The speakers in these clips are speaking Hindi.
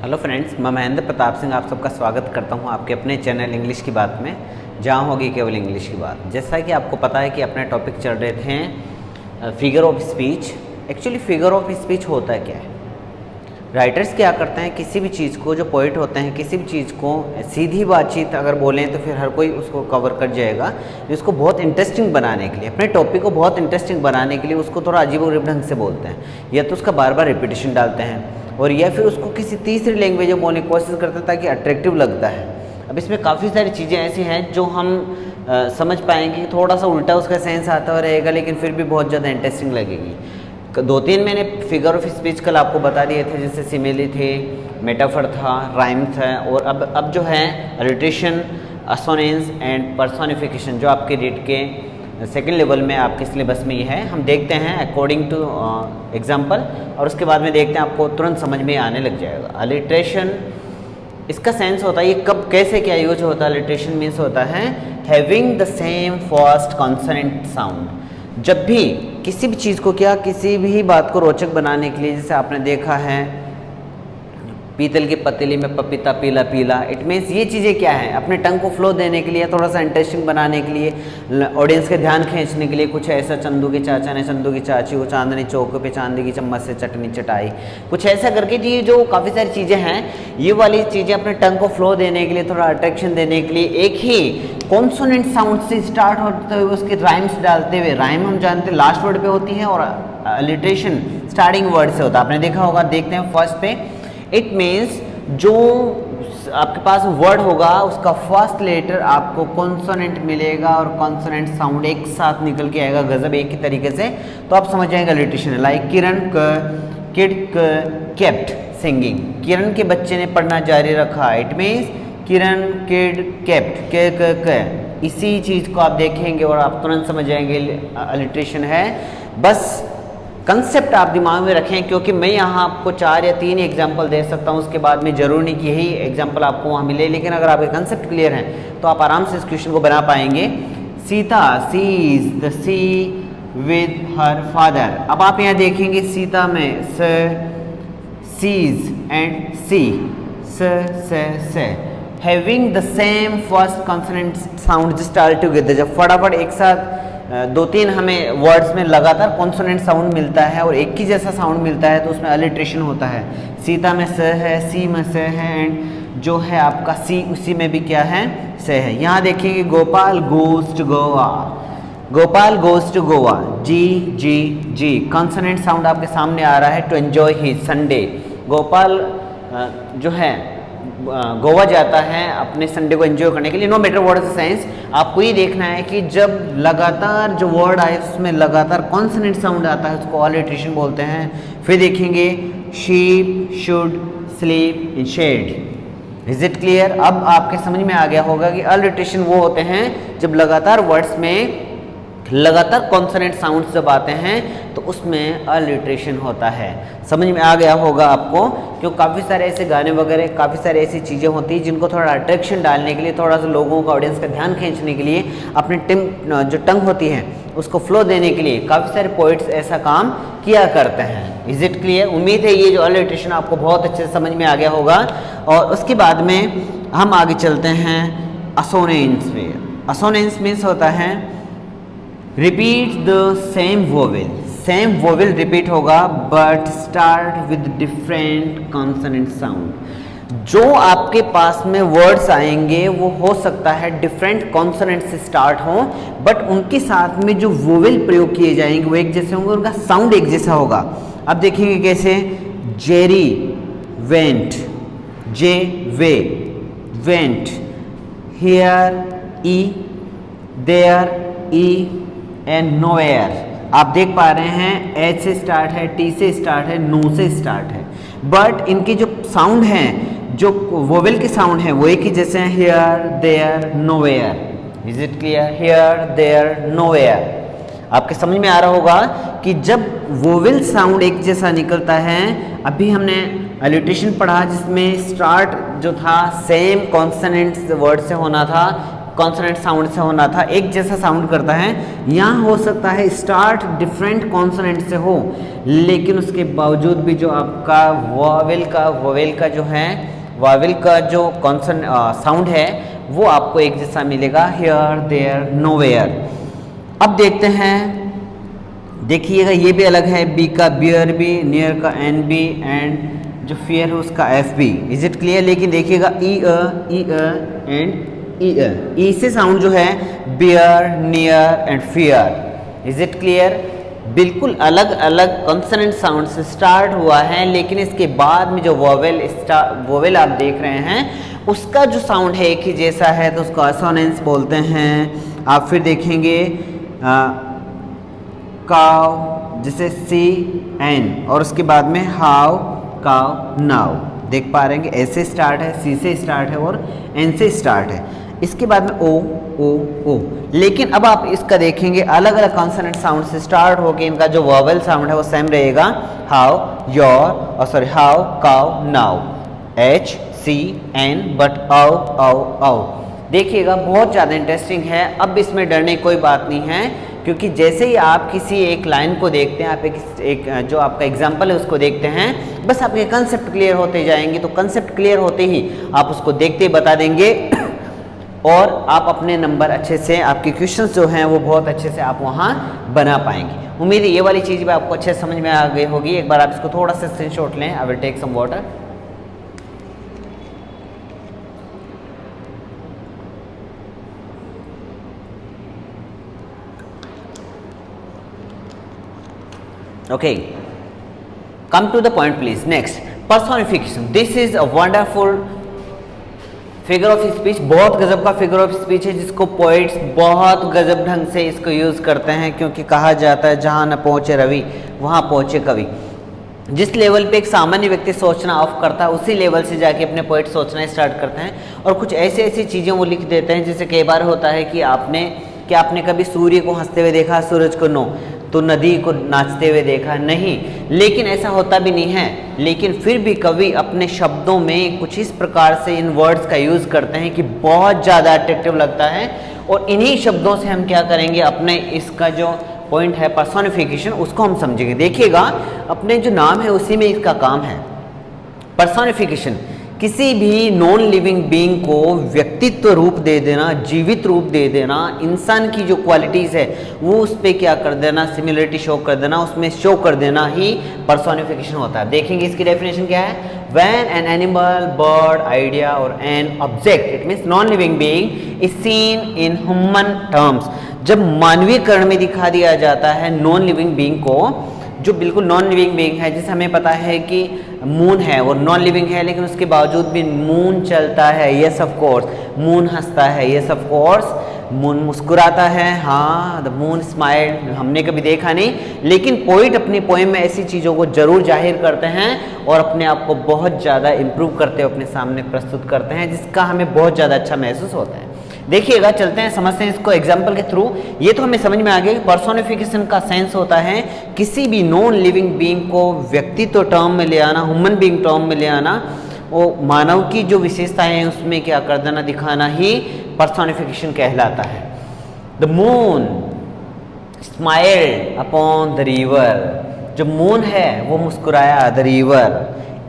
हेलो फ्रेंड्स, मैं महेंद्र प्रताप सिंह आप सबका स्वागत करता हूं आपके अपने चैनल इंग्लिश की बात में, जहां होगी केवल इंग्लिश की बात। जैसा कि आपको पता है कि अपने टॉपिक चल रहे थे figure of speech. Actually figure of speech होता क्या है? राइटर्स क्या करते हैं, किसी भी चीज़ को, जो पोइट होते हैं, किसी भी चीज़ को सीधी बातचीत अगर बोलें तो फिर हर कोई उसको कवर कर जाएगा। इसको बहुत इंटरेस्टिंग बनाने के लिए, अपने टॉपिक को बहुत इंटरेस्टिंग बनाने के लिए उसको थोड़ा अजीब-ओ-गरीब ढंग से बोलते हैं, या तो उसका बार बार रिपीटेशन डालते हैं, और या फिर उसको किसी तीसरी लैंग्वेज में बोलने की कोशिश करते हैं ताकि अट्रैक्टिव लगता है। अब इसमें काफ़ी सारी चीज़ें ऐसी हैं जो हम समझ पाएंगे कि थोड़ा सा उल्टा उसका सेंस आता रहेगा, लेकिन फिर भी बहुत ज़्यादा इंटरेस्टिंग लगेगी। दो तीन मैंने फिगर ऑफ स्पीच कल आपको बता दिए थे, जैसे सिमिली थे, मेटाफर था, राइम्स है, और अब जो है अलिट्रेशन, असोनेंस एंड पर्सोनिफिकेशन, जो आपके रीड के सेकेंड लेवल में आपके सिलेबस में ये है। हम देखते हैं अकॉर्डिंग टू एग्जाम्पल, और उसके बाद में देखते हैं, आपको तुरंत समझ में आने लग जाएगा। अलिट्रेशन, इसका सेंस होता है, ये कब कैसे क्या यूज होता है। अलिट्रेशन मीन्स होता है having the same first consonant sound. जब भी किसी भी चीज़ को किसी भी बात को रोचक बनाने के लिए, जैसे आपने देखा है पीतल की पतीली में पपीता पीला पीला, इट मीन्स ये चीज़ें क्या है, अपने टंग को फ्लो देने के लिए, थोड़ा सा इंटरेस्टिंग बनाने के लिए, ऑडियंस के ध्यान खींचने के लिए। कुछ ऐसा, चंदू के चाचा ने चंदू की चाची को चांदनी चौक पे चांदी की चम्मच से चटनी चटाई, कुछ ऐसा करके। ये जो काफ़ी सारी चीज़ें हैं, ये वाली चीज़ें अपने टंग को फ्लो देने के लिए, थोड़ा अट्रैक्शन देने के लिए, एक ही कॉन्सोनेंट साउंड से स्टार्ट होते हुए उसके राइम्स डालते हुए, राइम हम जानते हैं लास्ट वर्ड पे होती है, और अलिट्रेशन स्टार्टिंग वर्ड से होता है। आपने देखा होगा, देखते हैं फर्स्ट पे। इट मीन्स जो आपके पास वर्ड होगा उसका फर्स्ट लेटर आपको कॉन्सोनेंट मिलेगा, और कॉन्सोनेंट साउंड एक साथ निकल के आएगा गजब एक ही तरीके से, तो आप समझ जाएंगे अलिट्रेशन है। लाइक किरण क, किड क, केप्ट सिंगिंग, किरण के बच्चे ने पढ़ना जारी रखा। It means Kiran, kid, kept, क। इसी चीज़ को आप देखेंगे और आप तुरंत समझ जाएंगे अलिट्रेशन है। बस कंसेप्ट आप दिमाग में रखें, क्योंकि मैं यहाँ आपको 4 या 3 एग्जाम्पल दे सकता हूँ, उसके बाद में जरूर नहीं कि यही एग्जाम्पल आपको वहाँ मिले, लेकिन अगर आपके कंसेप्ट क्लियर हैं तो आप आराम से इस क्वेश्चन को बना पाएंगे। Sita sees the sea with her father. अब आप यहाँ देखेंगे सीता में स, सीज एंड सी, स। Having the same first consonant sound start together. जब फटाफट एक साथ 2-3 हमें वर्ड्स में लगातार कॉन्सोनेंट साउंड मिलता है और एक ही जैसा साउंड मिलता है, तो उसमें अलिट्रेशन होता है। सीता में स है, सी में स है, एंड जो है आपका सी, उसी में भी क्या है, स है। यहाँ देखेंगे Gopal goes to Goa, Gopal goes to Goa, जी, कॉन्सोनेंट साउंड आपके सामने आ रहा है। To enjoy his Sunday, Gopal जो है गोवा जाता है अपने संडे को एंजॉय करने के लिए। No matter what is the sense, आपको ये देखना है कि जब लगातार जो वर्ड आए उसमें लगातार कॉन्सोनेंट साउंड आता है, उसको अलिट्रेशन बोलते हैं। फिर देखेंगे sheep should sleep in shed. Is it clear? अब आपके समझ में आ गया होगा कि अलिट्रेशन वो होते हैं जब लगातार वर्ड्स में लगातार कॉन्सोनेंट साउंड्स जब आते हैं तो उसमें अलिट्रेशन होता है। समझ में आ गया होगा आपको, क्योंकि काफ़ी सारे ऐसे गाने वगैरह, काफ़ी सारी ऐसी चीज़ें होती हैं जिनको थोड़ा अट्रैक्शन डालने के लिए, थोड़ा सा लोगों का, ऑडियंस का ध्यान खींचने के लिए, अपनी जो टंग होती है उसको फ्लो देने के लिए काफ़ी सारे पोइट्स ऐसा काम किया करते हैं। Is it clear? उम्मीद है ये जो अलिट्रेशन आपको बहुत अच्छे से समझ में आ गया होगा। और उसके बाद में हम आगे चलते हैं असोनेंस में। असोनेंस मीन्स होता है repeat the same vowel. Same vowel repeat होगा but start with different consonant sound. जो आपके पास में वर्ड्स आएंगे वो हो सकता है डिफरेंट कॉन्सोनेंट से स्टार्ट हो, बट उनके साथ में जो वोवेल प्रयोग किए जाएंगे वो एक जैसे होंगे, उनका साउंड एक जैसा होगा। अब देखेंगे कैसे। Jerry went, J way, went, here e, there e, and nowhere. आप देख पा रहे हैं एच से स्टार्ट है, टी से स्टार्ट है, नो से स्टार्ट है, बट इनके जो साउंड हैं, जो वोवेल के साउंड हैं वो एक ही जैसे हैं। Here, there, nowhere. Is it clear? Here, there, nowhere. आपके समझ में आ रहा होगा कि जब वोवेल साउंड एक जैसा निकलता है, अभी हमने अलिट्रेशन पढ़ा जिसमें स्टार्ट जो था सेम कॉन्सोनेंट्स वर्ड से होना था, कॉन्सोनेंट साउंड से होना था, एक जैसा साउंड करता है। यहाँ हो सकता है स्टार्ट डिफरेंट कॉन्सोनेंट से हो, लेकिन उसके बावजूद भी जो आपका वॉवेल का जो कॉन्सोनेंट साउंड है वो आपको एक जैसा मिलेगा, हियर देयर नोवेयर। अब देखते हैं, देखिएगा ये भी अलग है, बी का बियर बी, नियर का एन बी, एंड जो फियर है उसका f b. Is it clear? लेकिन देखिएगा ई एंड ई से साउंड जो है bear, near and fear. Is it clear? बिल्कुल अलग अलग कॉन्सोनेंट साउंड से स्टार्ट हुआ है, लेकिन इसके बाद में जो वोवेल आप देख रहे हैं उसका जो साउंड है एक ही जैसा है, तो उसको असोनेंस बोलते हैं। आप फिर देखेंगे काव, जैसे सी एन, और उसके बाद में हाउ, काव, नाउ। देख पा रहे हैं कि ऐसे स्टार्ट है, सी से स्टार्ट है और एन से स्टार्ट है। इसके बाद में ओ। लेकिन अब आप इसका देखेंगे अलग अलग कॉन्सोनेंट साउंड से स्टार्ट होकर इनका जो वोवेल साउंड है वो सेम रहेगा, how, your, how, cow, now, h, c, n, but औ। देखिएगा बहुत ज़्यादा इंटरेस्टिंग है। अब इसमें डरने की कोई बात नहीं है, क्योंकि जैसे ही आप किसी एक लाइन को देखते हैं, आप एक जो आपका एग्जाम्पल है उसको देखते हैं, बस आपके कंसेप्ट क्लियर होते जाएंगे। तो कंसेप्ट क्लियर होते ही आप उसको देखते ही बता देंगे और आप अपने नंबर अच्छे से, आपके क्वेश्चंस जो हैं वो बहुत अच्छे से आप वहाँ बना पाएंगे। उम्मीद है ये वाली चीज़ भी आपको अच्छे समझ में आ गई होगी। एक बार आप इसको थोड़ा सा स्क्रीनशॉट लें। I will take some water. Okay, come to the point please. Next, personification. This is a wonderful figure of speech. बहुत गजब का फिगर ऑफ स्पीच है जिसको पोइट्स बहुत गजब ढंग से इसको यूज़ करते हैं, क्योंकि कहा जाता है जहाँ न पहुँचे रवि वहाँ पहुँचे कवि। जिस लेवल पे एक सामान्य व्यक्ति सोचना ऑफ करता है, उसी लेवल से जाके अपने पोइट सोचना स्टार्ट करते हैं और कुछ ऐसी चीज़ें वो लिख देते हैं। जैसे कई बार होता है कि आपने कभी सूर्य को हंसते हुए देखा, सूरज को नो, तो नदी को नाचते हुए देखा नहीं, लेकिन ऐसा होता भी नहीं है। लेकिन फिर भी कवि अपने शब्दों में कुछ इस प्रकार से इन वर्ड्स का यूज़ करते हैं कि बहुत ज़्यादा अट्रैक्टिव लगता है, और इन्हीं शब्दों से हम क्या करेंगे, अपने इसका जो पॉइंट है पर्सोनिफिकेशन, उसको हम समझेंगे। देखिएगा अपने जो नाम है उसी में इसका काम है। पर्सोनिफिकेशन किसी भी नॉन लिविंग बीइंग को व्यक्तित्व रूप दे देना, जीवित रूप दे देना, इंसान की जो क्वालिटीज़ है वो उस पर क्या कर देना, सिमिलरिटी शो कर देना, उसमें शो कर देना ही पर्सोनिफिकेशन होता है। देखेंगे इसकी डेफिनेशन क्या है। When an animal, bird, idea और an object, it means non living being, is seen in human terms, जब मानवीयकरण में दिखा दिया जाता है नॉन लिविंग बीइंग को, जो बिल्कुल नॉन लिविंग बीइंग है, जैसे हमें पता है कि मून है वो नॉन लिविंग है, लेकिन उसके बावजूद भी मून चलता है, यस ऑफ कोर्स, मून हंसता है, यस ऑफ कोर्स, मून मुस्कुराता है, हाँ, द मून स्माइल, हमने कभी देखा नहीं, लेकिन पोइट अपनी पोएम में ऐसी चीज़ों को जरूर जाहिर करते हैं और अपने आप को बहुत ज़्यादा इम्प्रूव करते हुए अपने सामने प्रस्तुत करते हैं, जिसका हमें बहुत ज़्यादा अच्छा महसूस होता है। देखिएगा, चलते हैं, समझते हैं इसको एग्जाम्पल के थ्रू। ये तो हमें समझ में आ गया कि पर्सोनिफिकेशन का सेंस होता है किसी भी नॉन लिविंग बीइंग को व्यक्तित्व टर्म में ले आना, ह्यूमन बीइंग टर्म में ले आना, वो मानव की जो विशेषताएं हैं उसमें क्या कर देना, दिखाना ही पर्सोनिफिकेशन कहलाता है। The moon smiled upon the river, जो मून है वो मुस्कुराया, द रिवर,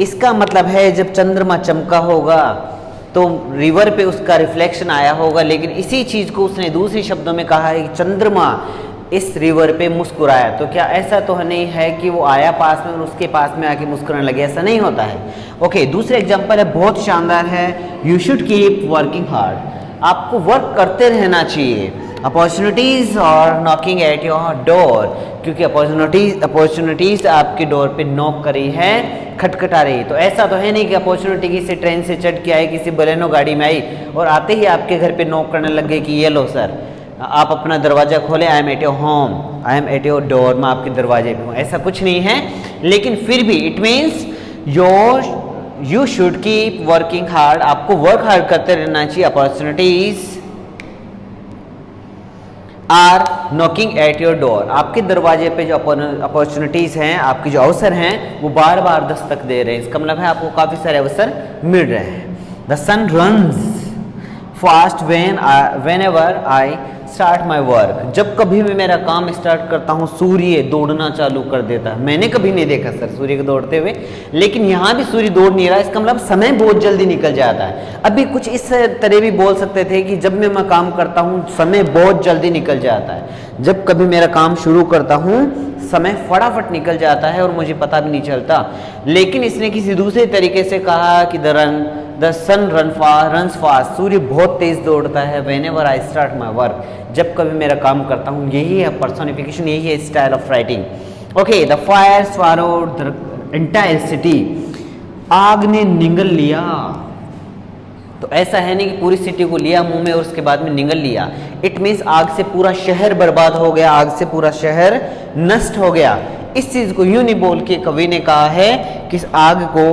इसका मतलब है जब चंद्रमा चमका होगा तो रिवर पे उसका रिफ्लेक्शन आया होगा, लेकिन इसी चीज़ को उसने दूसरे शब्दों में कहा है कि चंद्रमा इस रिवर पे मुस्कुराया। तो क्या ऐसा तो नहीं है कि वो आया पास में और उसके पास में आके मुस्कुराने लगे, ऐसा नहीं होता है। ओके, दूसरा एग्जांपल है, बहुत शानदार है, you should keep working hard, आपको वर्क करते रहना चाहिए। अपॉर्चुनिटीज़ और नॉकिंग एट योर डोर, क्योंकि अपॉर्चुनिटीज़ आपके डोर पे नॉक करी है, खटखटा रही। तो ऐसा तो है नहीं कि अपॉर्चुनिटी किसी ट्रेन से चढ़ के आई, किसी बलेनो गाड़ी में आई और आते ही आपके घर पे नॉक करने लग गए कि ये लो सर, आप अपना दरवाज़ा खोलें, I am at your home, I am eight your door, मैं आपके दरवाजे पे हूँ, ऐसा कुछ नहीं है। लेकिन फिर भी it means you should keep working hard, आपको वर्क हार्ड करते रहना चाहिए। Opportunities are knocking at your door, आपके दरवाजे पे जो अपॉर्चुनिटीज़ हैं, आपके जो अवसर हैं वो बार बार दस्तक दे रहे हैं। इसका मतलब है आपको काफ़ी सारे अवसर मिल रहे हैं। The sun runs fast whenever I start my work. जब कभी भी मेरा काम स्टार्ट करता हूँ सूर्य दौड़ना चालू कर देता है। मैंने कभी नहीं देखा सर सूर्य को दौड़ते हुए, लेकिन यहाँ भी सूर्य दौड़ नहीं रहा, इसका मतलब समय बहुत जल्दी निकल जाता है। अभी कुछ इस तरह भी बोल सकते थे कि जब मैं काम करता हूँ समय बहुत जल्दी निकल जाता है। जब कभी मेरा काम शुरू करता हूँ समय फटाफट निकल जाता है और मुझे पता भी नहीं चलता। लेकिन इसने किसी दूसरे तरीके से कहा कि द सन रन्स फास्ट, सूर्य बहुत तेज दौड़ता है। When ever I start my work, जब कभी मेरा काम करता हूँ। यही है पर्सोनिफिकेशन, यही है style of writing. Okay, the fire swallowed the entire city, आग ने निगल लिया। तो ऐसा है नहीं कि पूरी सिटी को लिया मुंह में और उसके बाद में निगल लिया। इट मीन्स आग से पूरा शहर बर्बाद हो गया, आग से पूरा शहर नष्ट हो गया। इस चीज को यूं नहीं बोल के कवि ने कहा है कि इस आग को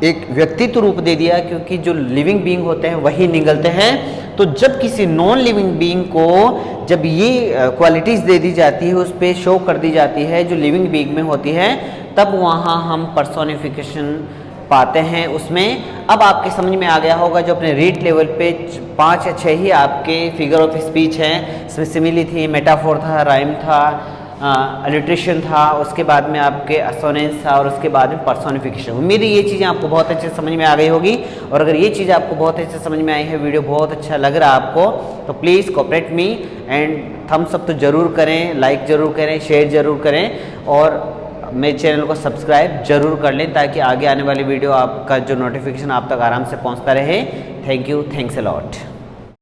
एक व्यक्तित्व रूप दे दिया, क्योंकि जो लिविंग बीइंग होते हैं वही निगलते हैं। तो जब किसी नॉन लिविंग बीइंग को जब ये क्वालिटीज दे दी जाती है, उस पर शो कर दी जाती है जो लिविंग बीइंग में होती है, तब वहाँ हम पर्सोनिफिकेशन पाते हैं उसमें। अब आपके समझ में आ गया होगा जो अपने रीड लेवल पे 5 या 6 ही आपके फिगर ऑफ स्पीच हैं। इसमें सिमिली थी, मेटाफोर था, राइम था, अलिट्रेशन था, उसके बाद में आपके असोनेंस था और उसके बाद में पर्सोनिफिकेशन। उम्मीद है ये चीज़ें आपको बहुत अच्छे समझ में आ गई होगी। और अगर ये चीज़ आपको बहुत अच्छे समझ में आई है, वीडियो बहुत अच्छा लग रहा है आपको, तो please cooperate me and thumbs up तो ज़रूर करें, लाइक ज़रूर करें, शेयर ज़रूर करें और मेरे चैनल को सब्सक्राइब जरूर कर लें, ताकि आगे आने वाली वीडियो आपका जो नोटिफिकेशन आप तक आराम से पहुंचता रहे। Thank you, thanks a lot.